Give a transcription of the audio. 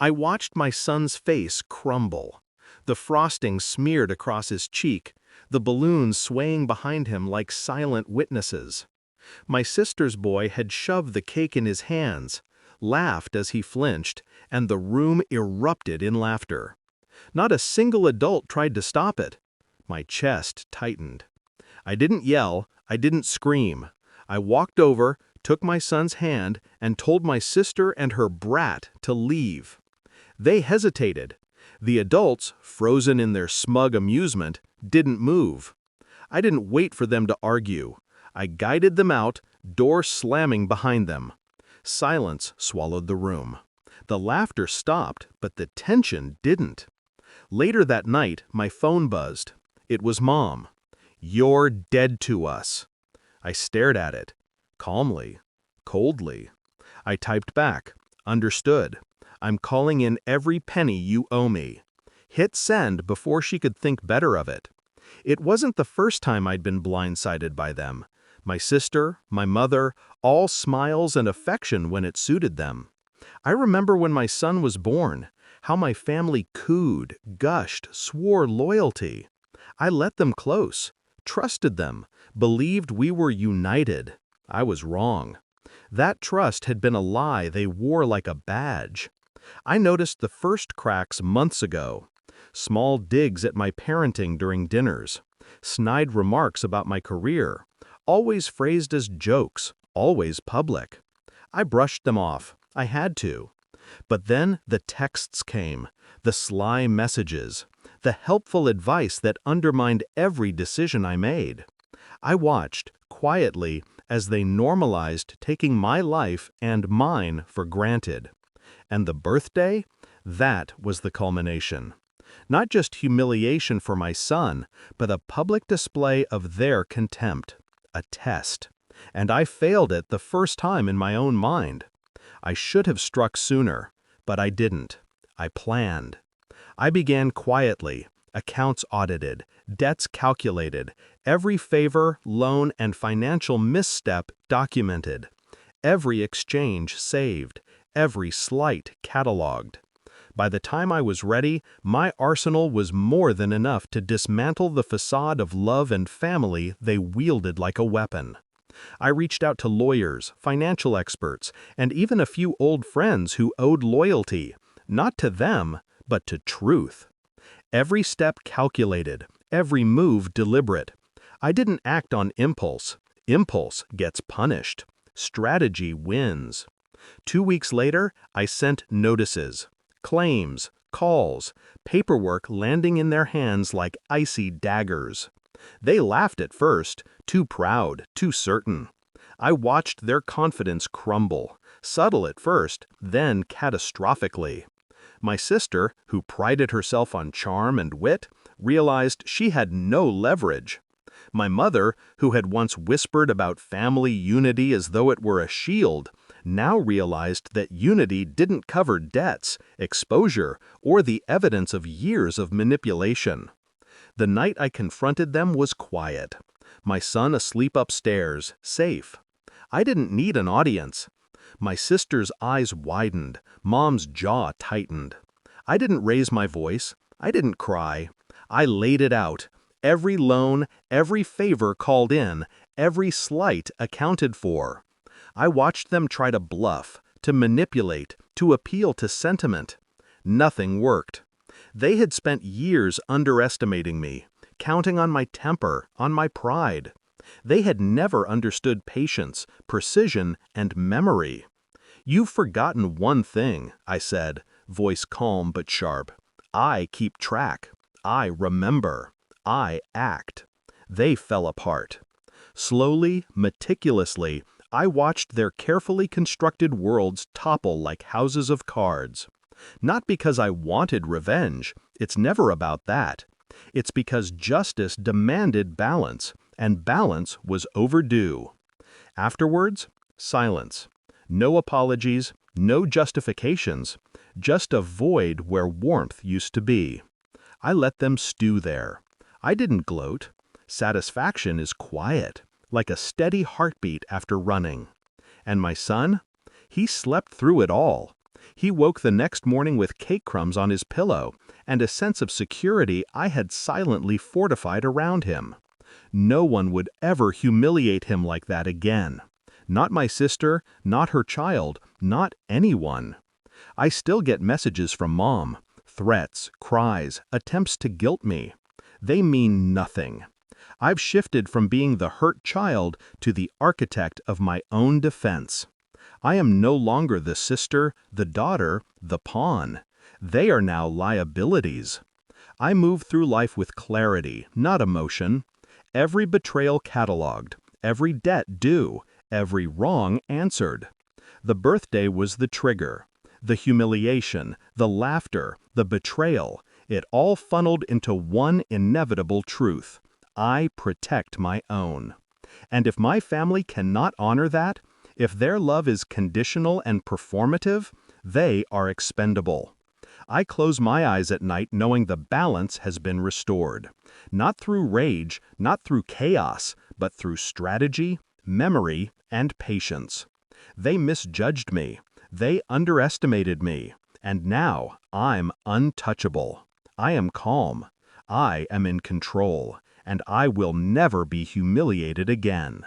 I watched my son's face crumble. The frosting smeared across his cheek, the balloons swaying behind him like silent witnesses. My sister's boy had shoved the cake in his hands, laughed as he flinched, and the room erupted in laughter. Not a single adult tried to stop it. My chest tightened. I didn't yell, I didn't scream. I walked over, took my son's hand, and told my sister and her brat to leave. They hesitated. The adults, frozen in their smug amusement, didn't move. I didn't wait for them to argue. I guided them out, door slamming behind them. Silence swallowed the room. The laughter stopped, but the tension didn't. Later that night, my phone buzzed. It was Mom. "You're dead to us." I stared at it. Calmly. Coldly. I typed back. "Understood. I'm calling in every penny you owe me." Hit send before she could think better of it. It wasn't the first time I'd been blindsided by them. My sister, my mother, all smiles and affection when it suited them. I remember when my son was born, how my family cooed, gushed, swore loyalty. I let them close, trusted them, believed we were united. I was wrong. That trust had been a lie they wore like a badge. I noticed the first cracks months ago. Small digs at my parenting during dinners. Snide remarks about my career. Always phrased as jokes, always public. I brushed them off. I had to. But then the texts came, the sly messages, the helpful advice that undermined every decision I made. I watched, quietly, as they normalized taking my life and mine for granted. And the birthday? That was the culmination. Not just humiliation for my son, but a public display of their contempt. A test. And I failed it the first time in my own mind. I should have struck sooner, but I didn't. I planned. I began quietly, accounts audited, debts calculated, every favor, loan, and financial misstep documented, every exchange saved, every slight cataloged. By the time I was ready, my arsenal was more than enough to dismantle the facade of love and family they wielded like a weapon. I reached out to lawyers, financial experts, and even a few old friends who owed loyalty, not to them, but to truth. Every step calculated, every move deliberate. I didn't act on impulse. Impulse gets punished. Strategy wins. 2 weeks later, I sent notices. Claims, calls, paperwork landing in their hands like icy daggers. They laughed at first, too proud, too certain. I watched their confidence crumble, subtle at first, then catastrophically. My sister, who prided herself on charm and wit, realized she had no leverage. My mother, who had once whispered about family unity as though it were a shield, now realized that unity didn't cover debts, exposure, or the evidence of years of manipulation. The night I confronted them was quiet. My son asleep upstairs, safe. I didn't need an audience. My sister's eyes widened, Mom's jaw tightened. I didn't raise my voice. I didn't cry. I laid it out. Every loan, every favor called in, every slight accounted for. I watched them try to bluff, to manipulate, to appeal to sentiment. Nothing worked. They had spent years underestimating me, counting on my temper, on my pride. They had never understood patience, precision, and memory. "You've forgotten one thing," I said, voice calm but sharp. "I keep track. I remember. I act." They fell apart. Slowly, meticulously, I watched their carefully constructed worlds topple like houses of cards. Not because I wanted revenge, it's never about that. It's because justice demanded balance, and balance was overdue. Afterwards, silence. No apologies, no justifications, just a void where warmth used to be. I let them stew there. I didn't gloat. Satisfaction is quiet, like a steady heartbeat after running. And my son? He slept through it all. He woke the next morning with cake crumbs on his pillow, and a sense of security I had silently fortified around him. No one would ever humiliate him like that again. Not my sister, not her child, not anyone. I still get messages from Mom. Threats, cries, attempts to guilt me. They mean nothing. I've shifted from being the hurt child to the architect of my own defense. I am no longer the sister, the daughter, the pawn. They are now liabilities. I move through life with clarity, not emotion. Every betrayal cataloged, every debt due, every wrong answered. The birthday was the trigger. The humiliation, the laughter, the betrayal, it all funneled into one inevitable truth. I protect my own. And if my family cannot honor that, if their love is conditional and performative, they are expendable. I close my eyes at night knowing the balance has been restored. Not through rage, not through chaos, but through strategy, memory, and patience. They misjudged me. They underestimated me. And now I'm untouchable. I am calm. I am in control. And I will never be humiliated again.